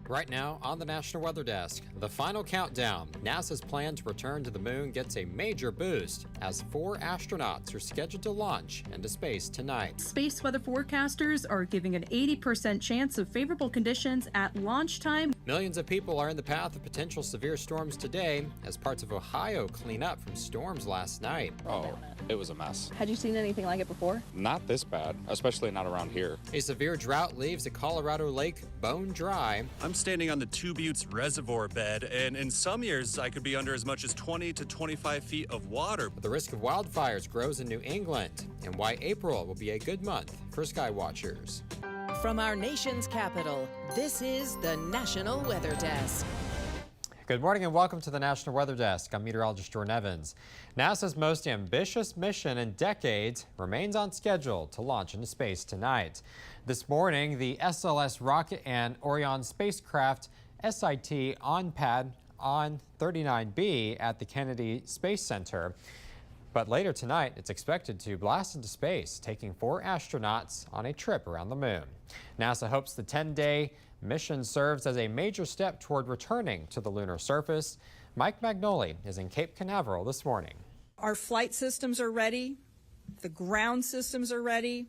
Right now on the National Weather Desk, the final countdown. NASA's plan to return to the moon gets a major boost as 4 astronauts are scheduled to launch into space tonight. Space weather forecasters are giving an 80% chance of favorable conditions at launch time. Millions of people are in the path of potential severe storms today as parts of Ohio clean up from storms last night. Oh, it was a mess. Had you seen anything like it before? Not this bad, especially not around here. A severe drought leaves the Colorado Lake bone dry. I'm standing on the Two Buttes reservoir bed, and in some years I could be under as much as 20 to 25 feet of water. The risk of wildfires grows in New England, and why April will be a good month for sky watchers. From our nation's capital, this is the National Weather Desk. Good morning and welcome to the National Weather Desk. I'm meteorologist Jordan Evans. NASA's most ambitious mission in decades remains on schedule to launch into space tonight. This morning, the SLS rocket and Orion spacecraft SIT on pad on 39B at the Kennedy Space Center. But later tonight, it's expected to blast into space, taking 4 astronauts on a trip around the moon. NASA hopes the 10-day mission serves as a major step toward returning to the lunar surface. Mike Magnoli is in Cape Canaveral this morning. Our flight systems are ready. The ground systems are ready.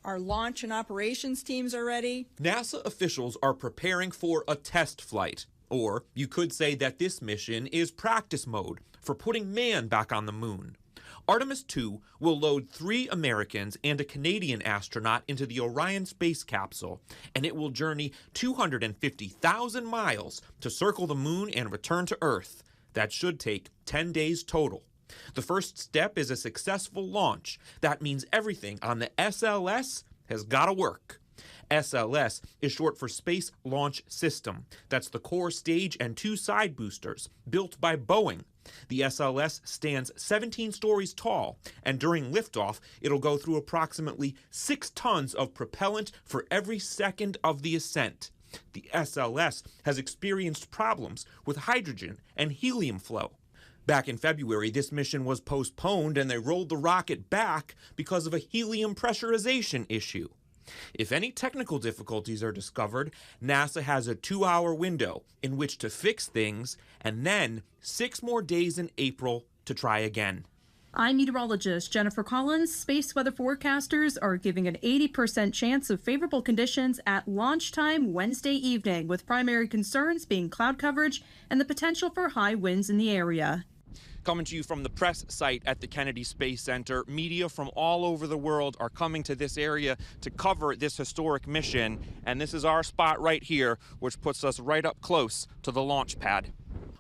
Our launch and operations teams are ready. NASA officials are preparing for a test flight. Or you could say that this mission is practice mode for putting man back on the moon. Artemis 2 will load 3 Americans and a Canadian astronaut into the Orion space capsule, and it will journey 250,000 miles to circle the moon and return to Earth. That should take 10 days total. The first step is a successful launch. That means everything on the SLS has got to work. SLS is short for Space Launch System. That's the core stage and 2 side boosters built by Boeing. The SLS stands 17 stories tall, and during liftoff, it'll go through approximately 6 tons of propellant for every second of the ascent. The SLS has experienced problems with hydrogen and helium flow. Back in February, this mission was postponed and they rolled the rocket back because of a helium pressurization issue. If any technical difficulties are discovered, NASA has a 2-hour window in which to fix things and then 6 more days in April to try again. I'm meteorologist Jennifer Collins. Space weather forecasters are giving an 80% chance of favorable conditions at launch time Wednesday evening, with primary concerns being cloud coverage and the potential for high winds in the area. Coming to you from the press site at the Kennedy Space Center, media from all over the world are coming to this area to cover this historic mission, and this is our spot right here, which puts us right up close to the launch pad.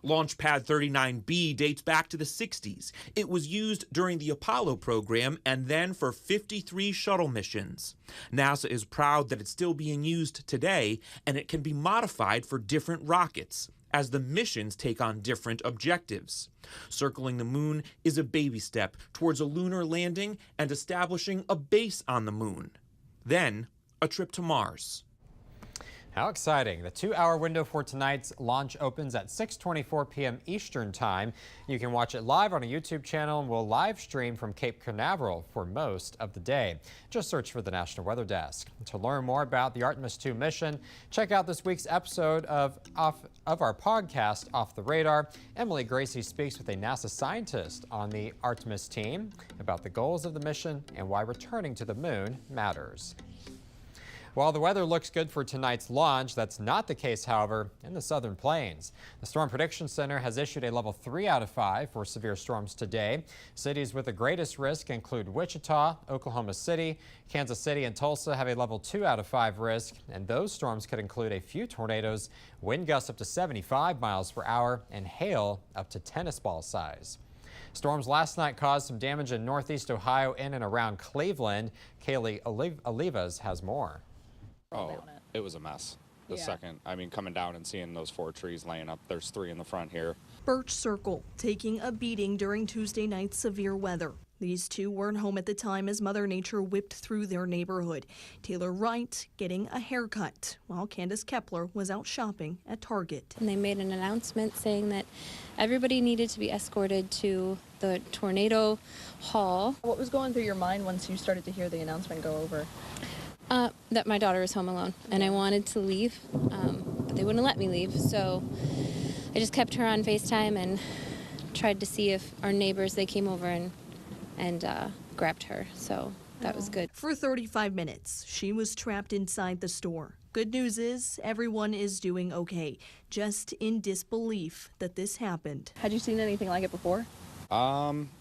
Launch Pad 39B dates back to the 60s. It was used during the Apollo program and then for 53 shuttle missions. NASA is proud that it's still being used today, and it can be modified for different rockets as the missions take on different objectives. Circling the moon is a baby step towards a lunar landing and establishing a base on the moon. Then, a trip to Mars. How exciting. The 2-hour window for tonight's launch opens at 6:24 p.m. Eastern Time. You can watch it live on a YouTube channel and we'll live stream from Cape Canaveral for most of the day. Just search for the National Weather Desk. To learn more about the Artemis 2 mission, check out this week's episode of our podcast, Off the Radar. Emily Gracie speaks with a NASA scientist on the Artemis team about the goals of the mission and why returning to the moon matters. While the weather looks good for tonight's launch, that's not the case, however, in the southern plains. The Storm Prediction Center has issued a level 3 out of 5 for severe storms today. Cities with the greatest risk include Wichita, Oklahoma City, Kansas City, and Tulsa have a level 2 out of 5 risk, and those storms could include a few tornadoes, wind gusts up to 75 miles per hour, and hail up to tennis ball size. Storms last night caused some damage in northeast Ohio in and around Cleveland. Kaylee Olivas has more. Oh, it was a mess. Coming down and seeing those 4 trees laying up, there's 3 in the front here. Birch Circle taking a beating during Tuesday night's severe weather. These 2 weren't home at the time as Mother Nature whipped through their neighborhood. Taylor Wright getting a haircut, while Candace Kepler was out shopping at Target. And they made an announcement saying that everybody needed to be escorted to the tornado hall. What was going through your mind once you started to hear the announcement go over? That my daughter is home alone, and I wanted to leave, but they wouldn't let me leave. So I just kept her on FaceTime and tried to see if our neighbors, they came over and grabbed her. So that was good. For 35 minutes, she was trapped inside the store. Good news is everyone is doing okay, just in disbelief that this happened. Had you seen anything like it before?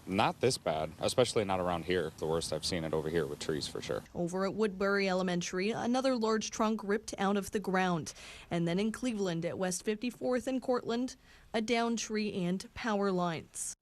Not this bad, especially not around here. The worst I've seen it over here with trees for sure. Over at Woodbury Elementary, another large trunk ripped out of the ground. And then in Cleveland at West 54th and Cortland, a downed tree and power lines.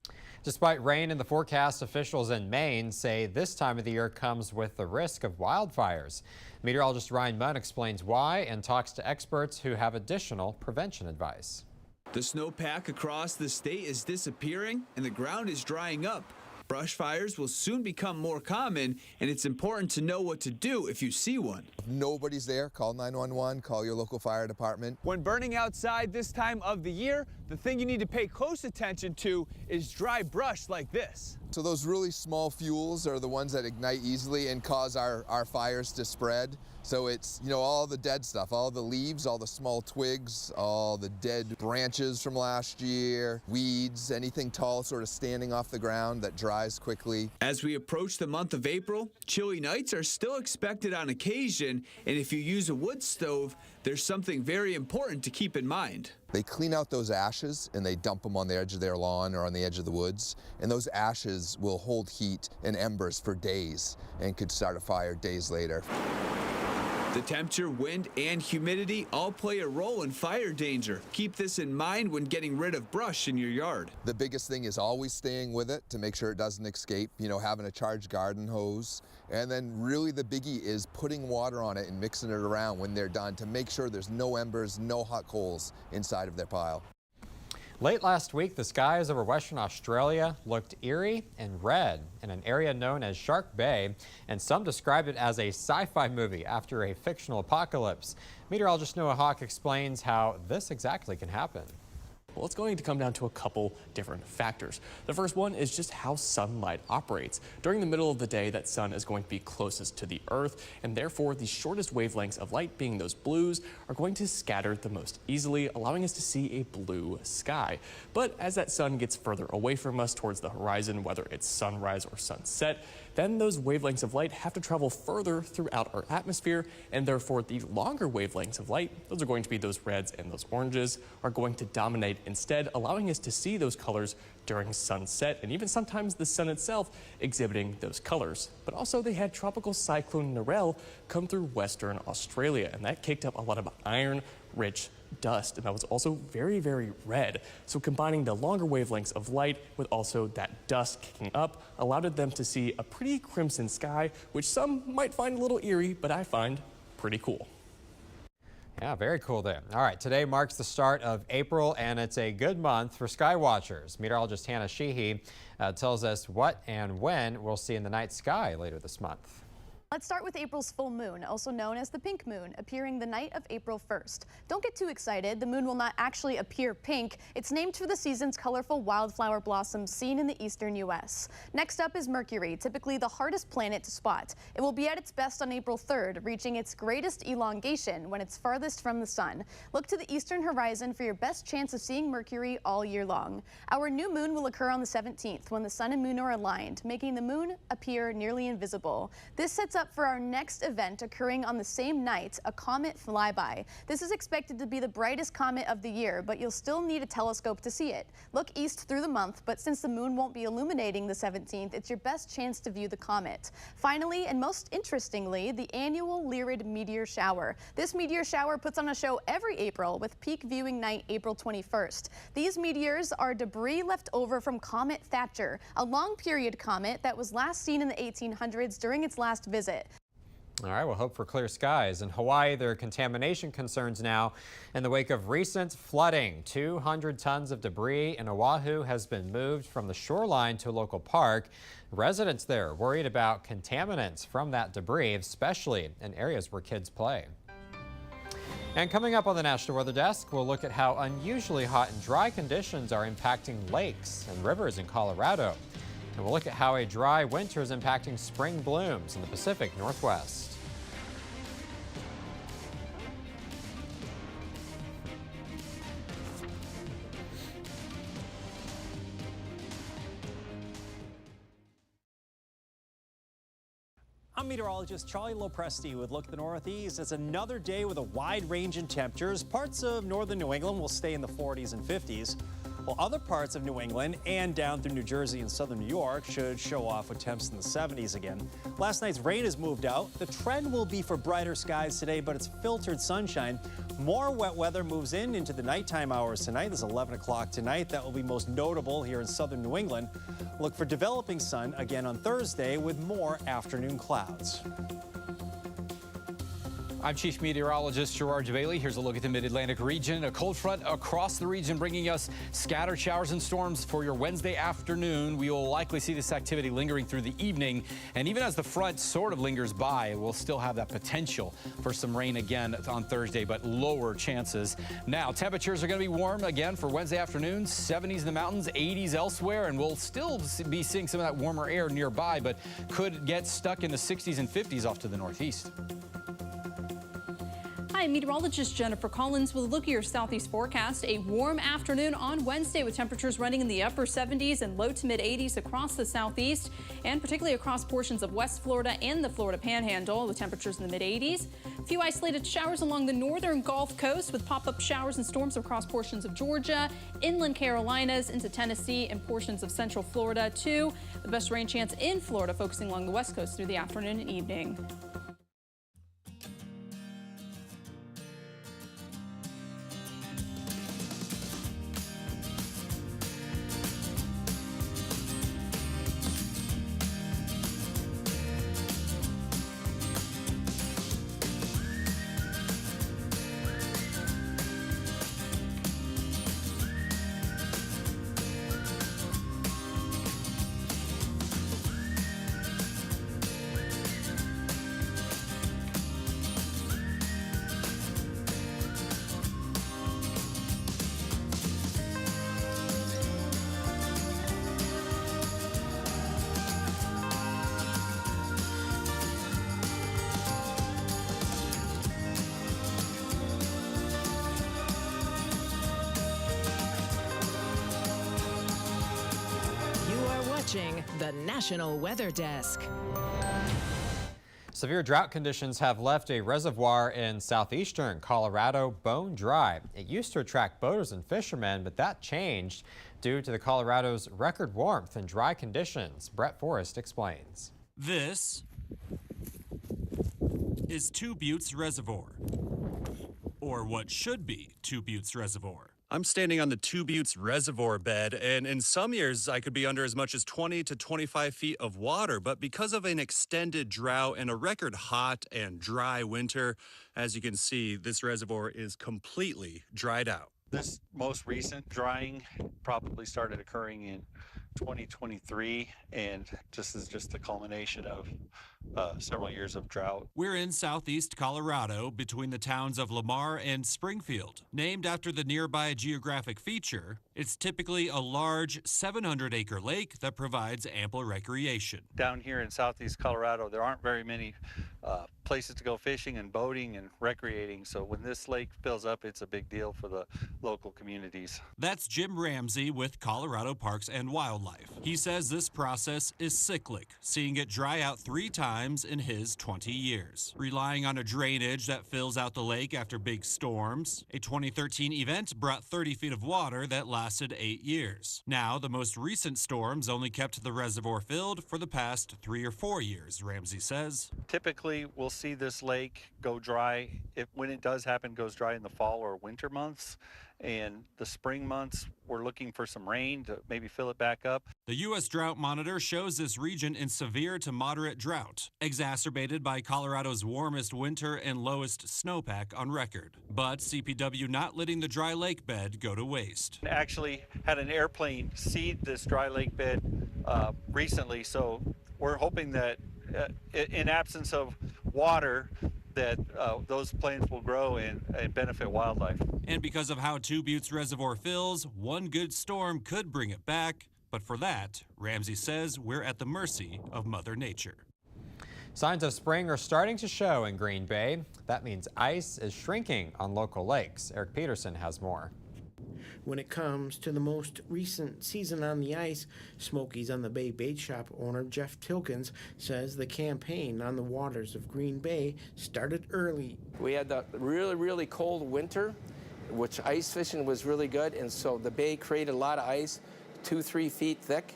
Despite rain in the forecast, officials in Maine say this time of the year comes with the risk of wildfires. Meteorologist Ryan Munn explains why and talks to experts who have additional prevention advice. The snowpack across the state is disappearing and the ground is drying up. Brush fires will soon become more common, and it's important to know what to do if you see one. If nobody's there, call 911, call your local fire department. When burning outside this time of the year, the thing you need to pay close attention to is dry brush like this. So those really small fuels are the ones that ignite easily and cause our fires to spread. So it's, all the dead stuff, all the leaves, all the small twigs, all the dead branches from last year, weeds, anything tall sort of standing off the ground that dries quickly. As we approach the month of April, chilly nights are still expected on occasion, and if you use a wood stove, there's something very important to keep in mind. They clean out those ashes and they dump them on the edge of their lawn or on the edge of the woods. And those ashes will hold heat and embers for days and could start a fire days later. The temperature, wind, and humidity all play a role in fire danger. Keep this in mind when getting rid of brush in your yard. The biggest thing is always staying with it to make sure it doesn't escape, having a charged garden hose. And then really the biggie is putting water on it and mixing it around when they're done to make sure there's no embers, no hot coals inside of their pile. Late last week, the skies over Western Australia looked eerie and red in an area known as Shark Bay, and some described it as a sci-fi movie after a fictional apocalypse. Meteorologist Noah Hawk explains how this exactly can happen. Well, it's going to come down to a couple different factors. The first one is just how sunlight operates. During the middle of the day, that sun is going to be closest to the Earth, and therefore the shortest wavelengths of light, being those blues, are going to scatter the most easily, allowing us to see a blue sky. But as that sun gets further away from us towards the horizon, whether it's sunrise or sunset, then those wavelengths of light have to travel further throughout our atmosphere, and therefore the longer wavelengths of light, those are going to be those reds and those oranges, are going to dominate instead, allowing us to see those colors during sunset, and even sometimes the sun itself exhibiting those colors. But also they had Tropical Cyclone Narelle come through Western Australia, and that kicked up a lot of iron-rich dust, and that was also very, very red. So combining the longer wavelengths of light with also that dust kicking up allowed them to see a pretty crimson sky, which some might find a little eerie, but I find pretty cool. Yeah, very cool there. All right, today marks the start of April, and it's a good month for sky watchers. Meteorologist Hannah Sheehy tells us what and when we'll see in the night sky later this month. Let's start with April's full moon, also known as the pink moon, appearing the night of April 1st. Don't get too excited. The moon will not actually appear pink. It's named for the season's colorful wildflower blossoms seen in the eastern U.S. Next up is Mercury, typically the hardest planet to spot. It will be at its best on April 3rd, reaching its greatest elongation when it's farthest from the sun. Look to the eastern horizon for your best chance of seeing Mercury all year long. Our new moon will occur on the 17th, when the sun and moon are aligned, making the moon appear nearly invisible. This sets up for our next event occurring on the same night, a comet flyby. This is expected to be the brightest comet of the year, but you'll still need a telescope to see it. Look east through the month, but since the moon won't be illuminating the 17th, it's your best chance to view the comet. Finally, and most interestingly, the annual Lyrid meteor shower. This meteor shower puts on a show every April with peak viewing night April 21st. These meteors are debris left over from Comet Thatcher, a long period comet that was last seen in the 1800s during its last visit. All right, we'll hope for clear skies. In Hawaii, there are contamination concerns now in the wake of recent flooding. 200 tons of debris in Oahu has been moved from the shoreline to a local park. Residents there are worried about contaminants from that debris, especially in areas where kids play. And coming up on the National Weather Desk, we'll look at how unusually hot and dry conditions are impacting lakes and rivers in Colorado. And we'll look at how a dry winter is impacting spring blooms in the Pacific Northwest. I'm meteorologist Charlie Lopresti with Look at the Northeast. It's another day with a wide range in temperatures. Parts of northern New England will stay in the 40s and 50s, while other parts of New England and down through New Jersey and southern New York should show off with temps in the 70s again. Last night's rain has moved out. The trend will be for brighter skies today, but it's filtered sunshine. More wet weather moves into the nighttime hours tonight. There's 11 o'clock tonight. That will be most notable here in southern New England. Look for developing sun again on Thursday with more afternoon clouds. I'm Chief Meteorologist Gerard Bailey. Here's a look at the Mid-Atlantic region. A cold front across the region bringing us scattered showers and storms for your Wednesday afternoon. We will likely see this activity lingering through the evening. And even as the front sort of lingers by, we'll still have that potential for some rain again on Thursday, but lower chances. Now, temperatures are going to be warm again for Wednesday afternoon. 70s in the mountains, 80s elsewhere, and we'll still be seeing some of that warmer air nearby, but could get stuck in the 60s and 50s off to the northeast. Hi, meteorologist Jennifer Collins with a look at your southeast forecast. A warm afternoon on Wednesday with temperatures running in the upper 70s and low to mid 80s across the southeast and particularly across portions of West Florida and the Florida Panhandle with temperatures in the mid 80s. A few isolated showers along the northern Gulf Coast with pop-up showers and storms across portions of Georgia, inland Carolinas into Tennessee and portions of central Florida too. The best rain chance in Florida focusing along the west coast through the afternoon and evening. The National Weather Desk. Severe drought conditions have left a reservoir in southeastern Colorado bone dry. It used to attract boaters and fishermen, but that changed due to the Colorado's record warmth and dry conditions. Brett Forrest explains. This is Two Buttes Reservoir, or what should be Two Buttes Reservoir. I'm standing on the Two Buttes Reservoir bed, and in some years I could be under as much as 20 to 25 feet of water, but because of an extended drought and a record hot and dry winter, as you can see, this reservoir is completely dried out. This most recent drying probably started occurring in 2023, and this is just the culmination of several years of drought. We're in southeast Colorado between the towns of Lamar and Springfield. Named after the nearby geographic feature, it's typically a large 700-acre lake that provides ample recreation. Down here in southeast Colorado, there aren't very many places to go fishing and boating and recreating, so when this lake fills up, it's a big deal for the local communities. That's Jim Ramsey with Colorado Parks and Wildlife. He says this process is cyclic, seeing it dry out 3 times in his 20 years. Relying on a drainage that fills out the lake after big storms, a 2013 event brought 30 feet of water that lasted 8 years. Now, the most recent storms only kept the reservoir filled for the past 3 or 4 years, Ramsey says. Typically, we'll see this lake go dry. When it does happen, goes dry in the fall or winter months. And the spring months, we're looking for some rain to maybe fill it back up. The U.S. Drought Monitor shows this region in severe to moderate drought, exacerbated by Colorado's warmest winter and lowest snowpack on record. But CPW not letting the dry lake bed go to waste. Actually had an airplane seed this dry lake bed recently, so we're hoping that in absence of water, that those planes will grow and benefit wildlife. And because of how Two Buttes Reservoir fills, one good storm could bring it back. But for that, Ramsey says we're at the mercy of Mother Nature. Signs of spring are starting to show in Green Bay. That means ice is shrinking on local lakes. Eric Peterson has more. When it comes to the most recent season on the ice, Smokies on the Bay bait shop owner Jeff Tilkins says the campaign on the waters of Green Bay started early. We had the really cold winter, which ice fishing was really good, and so the bay created a lot of ice, 2-3 feet thick.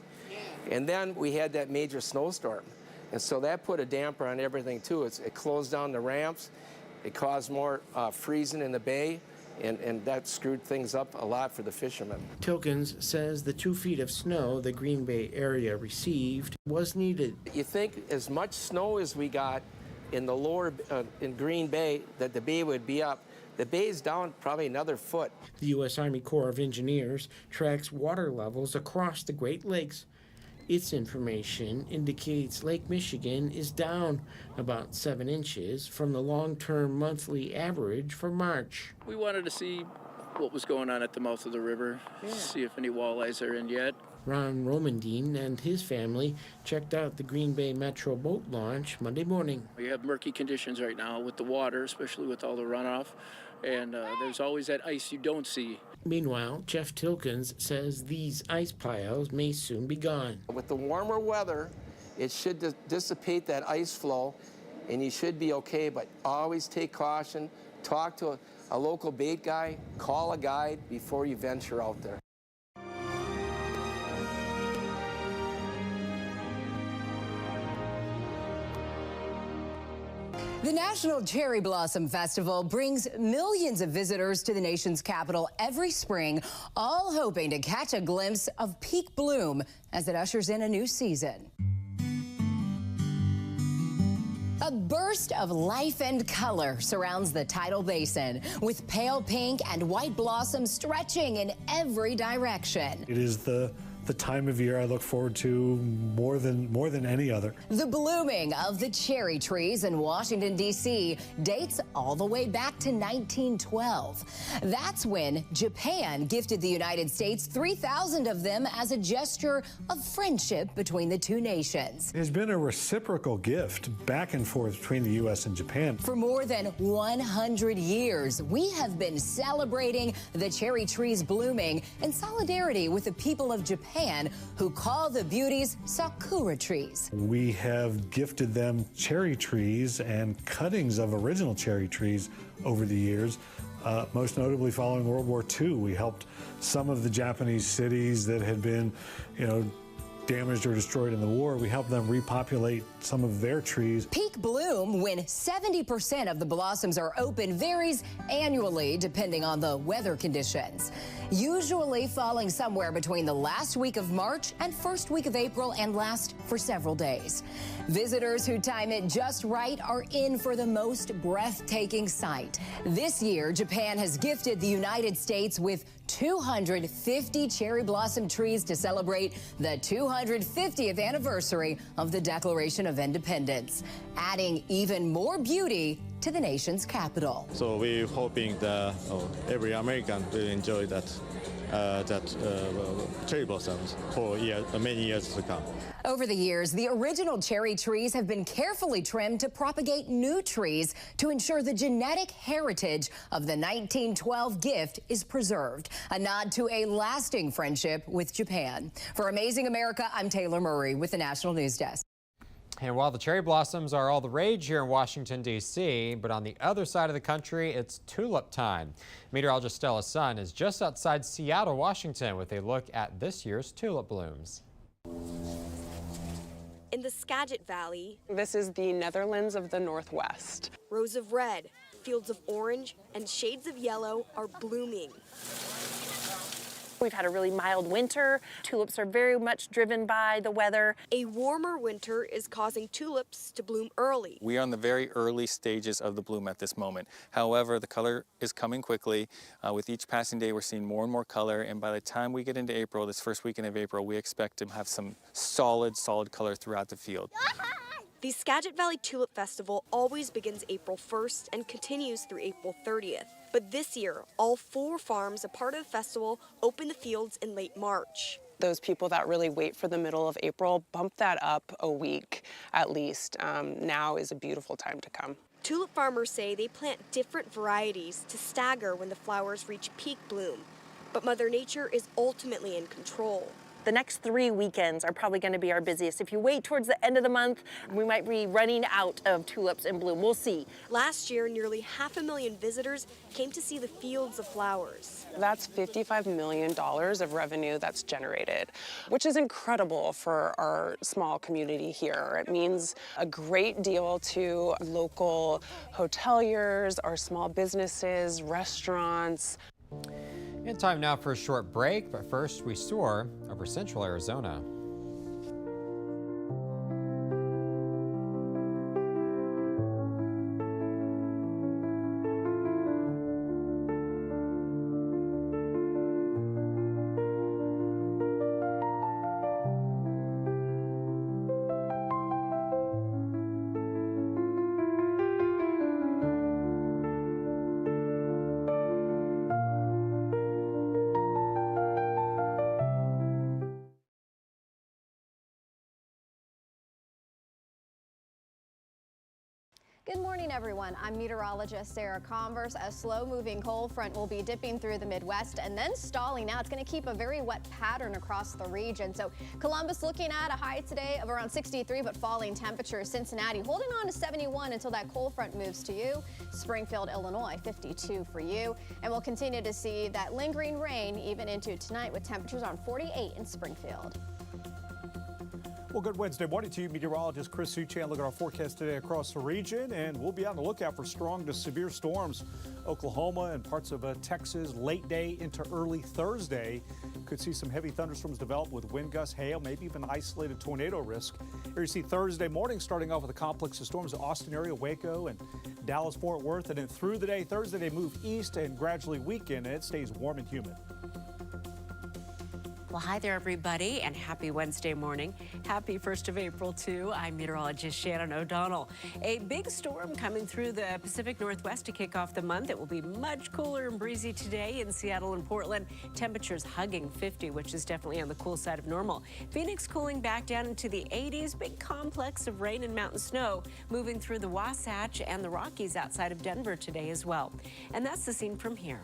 And then we had that major snowstorm, and so that put a damper on everything too. It closed down the ramps, it caused more freezing in the bay, and that screwed things up a lot for the fishermen. Tilkins says the 2 feet of snow the Green Bay area received was needed. You think as much snow as we got in the lower, in Green Bay, that the bay would be up. The bay's down probably another foot. The U.S. Army Corps of Engineers tracks water levels across the Great Lakes. Its information indicates Lake Michigan is down about 7 inches from the long-term monthly average for March. We wanted to see what was going on at the mouth of the river, see if any walleyes are in yet. Ron Romandine and his family checked out the Green Bay Metro boat launch Monday morning. We have murky conditions right now with the water, especially with all the runoff, and there's always that ice you don't see. Meanwhile, Jeff Tilkins says these ice piles may soon be gone. With the warmer weather, it should dissipate that ice flow, and you should be okay, but always take caution. Talk to a local bait guy, call a guide before you venture out there. The National Cherry Blossom Festival brings millions of visitors to the nation's capital every spring, all hoping to catch a glimpse of peak bloom as it ushers in a new season. A burst of life and color surrounds the tidal basin, with pale pink and white blossoms stretching in every direction. It is the time of year I look forward to more than any other. The blooming of the cherry trees in Washington, D.C. dates all the way back to 1912. That's when Japan gifted the United States 3,000 of them as a gesture of friendship between the two nations. There's been a reciprocal gift back and forth between the U.S. and Japan. For more than 100 years, we have been celebrating the cherry trees blooming in solidarity with the people of Japan, who call the beauties sakura trees. We have gifted them cherry trees and cuttings of original cherry trees over the years. Most notably following World War II, we helped some of the Japanese cities that had been, damaged or destroyed in the war. We helped them repopulate some of their trees. Peak bloom, when 70% of the blossoms are open, varies annually depending on the weather conditions, usually falling somewhere between the last week of March and first week of April, and last for several days. Visitors who time it just right are in for the most breathtaking sight. This year, Japan has gifted the United States with 250 cherry blossom trees to celebrate the 250th anniversary of the Declaration of Independence, adding even more beauty to the nation's capital. So we're hoping that every American will enjoy that cherry blossoms for many years to come. Over the years, the original cherry trees have been carefully trimmed to propagate new trees to ensure the genetic heritage of the 1912 gift is preserved, a nod to a lasting friendship with Japan. For Amazing America, I'm Taylor Murray with the National News Desk. And while the cherry blossoms are all the rage here in Washington, D.C., but on the other side of the country, it's tulip time. Meteorologist Stella Sun is just outside Seattle, Washington, with a look at this year's tulip blooms. In the Skagit Valley, this is the Netherlands of the Northwest. rows of red, fields of orange, and shades of yellow are blooming. We've had a really mild winter. Tulips are very much driven by the weather. A warmer winter is causing tulips to bloom early. We are in the very early stages of the bloom at this moment. However, the color is coming quickly. With each passing day, we're seeing more and more color, and by the time we get into April, this first weekend of April, we expect to have some solid color throughout the field. The Skagit Valley Tulip Festival always begins April 1st and continues through April 30th. But this year, all 4 farms a part of the festival open the fields in late March. Those people that really wait for the middle of April bump that up a week at least. Now is a beautiful time to come. Tulip farmers say they plant different varieties to stagger when the flowers reach peak bloom. but Mother Nature is ultimately in control. The next 3 weekends are probably going to be our busiest. If you wait towards the end of the month, we might be running out of tulips in bloom. We'll see. Last year, nearly 500,000 visitors came to see the fields of flowers. That's $55 million of revenue that's generated, which is incredible for our small community here. It means a great deal to local hoteliers, our small businesses, restaurants. And time now for a short break, but first we soar over central Arizona. Good morning, everyone. I'm meteorologist Sarah Converse. A slow-moving cold front will be dipping through the Midwest and then stalling out. It's going to keep a very wet pattern across the region. So Columbus looking at a high today of around 63, but falling temperatures. Cincinnati holding on to 71 until that cold front moves to you. Springfield, Illinois, 52 for you. And we'll continue to see that lingering rain even into tonight with temperatures on 48 in Springfield. Well, good Wednesday morning to you. Meteorologist Chris Suchan. Look at our forecast today across the region, and we'll be on the lookout for strong to severe storms. Oklahoma and parts of Texas late day into early Thursday. Could see some heavy thunderstorms develop with wind gusts, hail, maybe even isolated tornado risk. Here you see Thursday morning starting off with a complex of storms in the Austin area, Waco, and Dallas-Fort Worth. And then through the day, Thursday, they move east and gradually weaken, and it stays warm and humid. Well, hi there, everybody, and happy Wednesday morning. Happy 1st of April, too. I'm meteorologist Shannon O'Donnell. A big storm coming through the Pacific Northwest to kick off the month. It will be much cooler and breezy today in Seattle and Portland. Temperatures hugging 50, which is definitely on the cool side of normal. Phoenix cooling back down into the 80s. Big complex of rain and mountain snow moving through the Wasatch and the Rockies outside of Denver today as well. And that's the scene from here.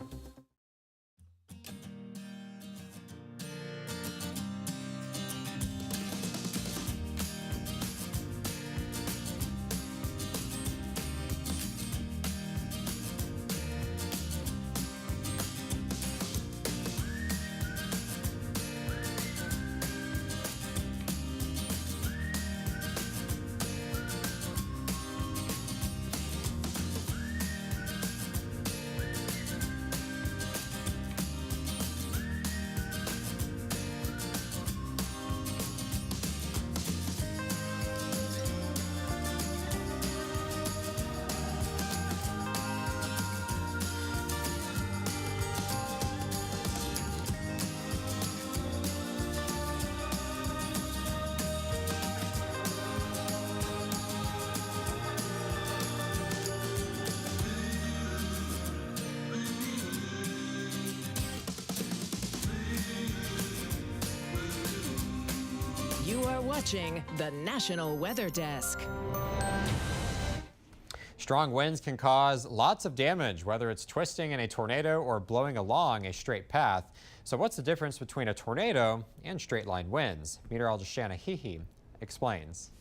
You are watching the National Weather Desk. Strong winds can cause lots of damage, whether it's twisting in a tornado or blowing along a straight path. So what's the difference between a tornado and straight line winds? Meteorologist Shanna Hehe explains.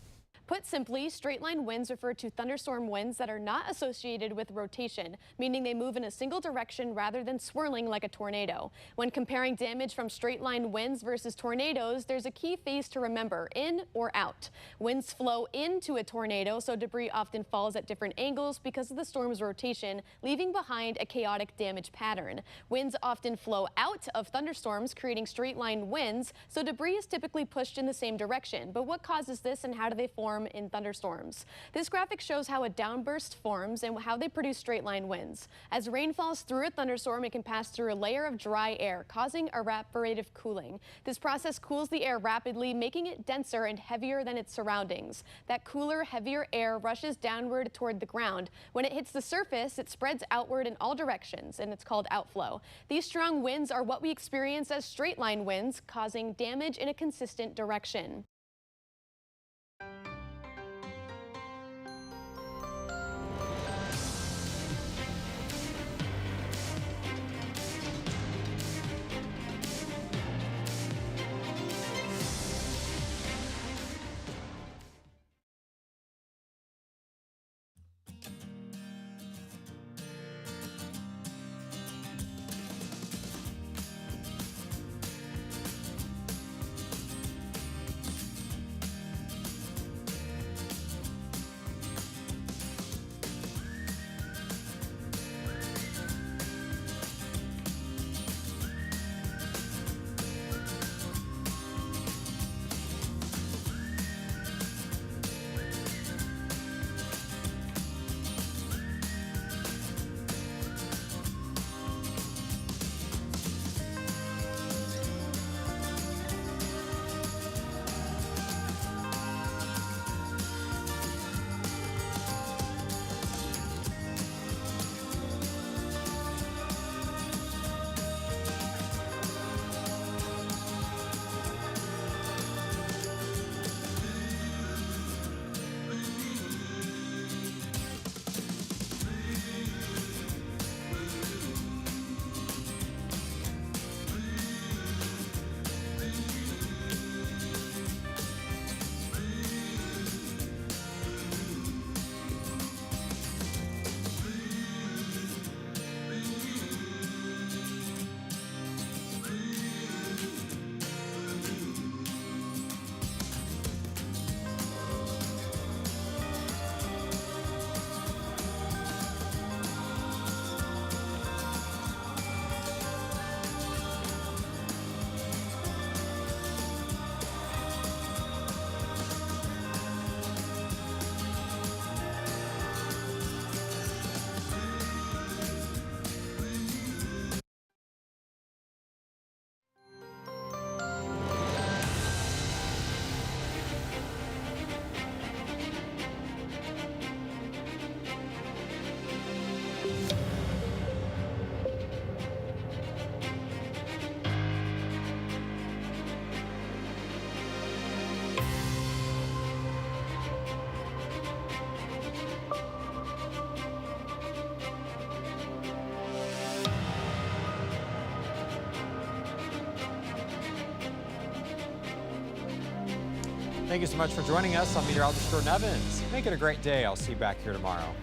Put simply, straight-line winds refer to thunderstorm winds that are not associated with rotation, meaning they move in a single direction rather than swirling like a tornado. When comparing damage from straight-line winds versus tornadoes, there's a key phase to remember: in or out. Winds flow into a tornado, so debris often falls at different angles because of the storm's rotation, leaving behind a chaotic damage pattern. Winds often flow out of thunderstorms, creating straight-line winds, so debris is typically pushed in the same direction. But what causes this, and how do they form in thunderstorms? This graphic shows how a downburst forms and how they produce straight line winds. As rain falls through a thunderstorm, it can pass through a layer of dry air, causing evaporative cooling. This process cools the air rapidly, making it denser and heavier than its surroundings. That cooler, heavier air rushes downward toward the ground. When it hits the surface, it spreads outward in all directions, and it's called outflow. These strong winds are what we experience as straight line winds, causing damage in a consistent direction. Thank you so much for joining us. I'm meteorologist Jordan Evans. Make it a great day. I'll see you back here tomorrow.